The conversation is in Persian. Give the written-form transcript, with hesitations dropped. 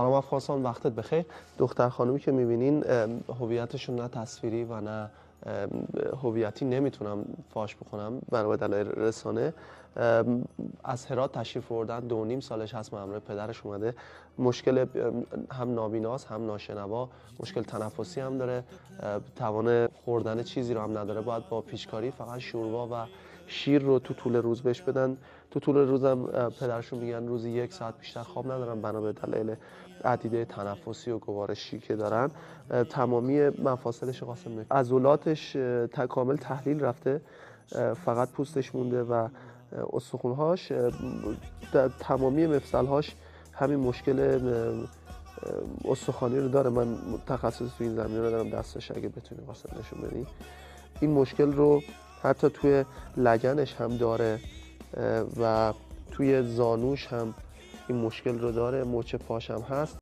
سلام افغانستان، وقتت بخیر. دختر خانومی که میبینین هویتشون نه تصویری و نه هویتی نمیتونم فاش بکنم برای دلایل رسانه. از هرات تشریف آوردن، 2.5 سالش هست، به همراه پدرش اومده. مشکل هم نابیناست هم ناشنوا، مشکل تنفسی هم داره، توان خوردن چیزی رو هم نداره. باید با پیشکاری فقط شوربا و شیر رو تو طول روز بهش بدن. تو طول روزم پدرشون میگن روزی 1 ساعت بیشتر خواب ندارن بنا به دلایل عدیده تنفسی و گوارشی که دارن. تمامی مفاصلش قاسم میشه، عضلاتش کامل تحلیل رفته، فقط پوستش مونده و استخونهاش، تمامی مفصلهاش همین مشکل استخوانی رو داره. من تخصص تو این زمینه رو دارم، دستش اگه بتونی قاسم نشون بدی. این مشکل رو حتی توی لگنش هم داره و توی زانوش هم این مشکل رو داره، مچ پاش هم هست.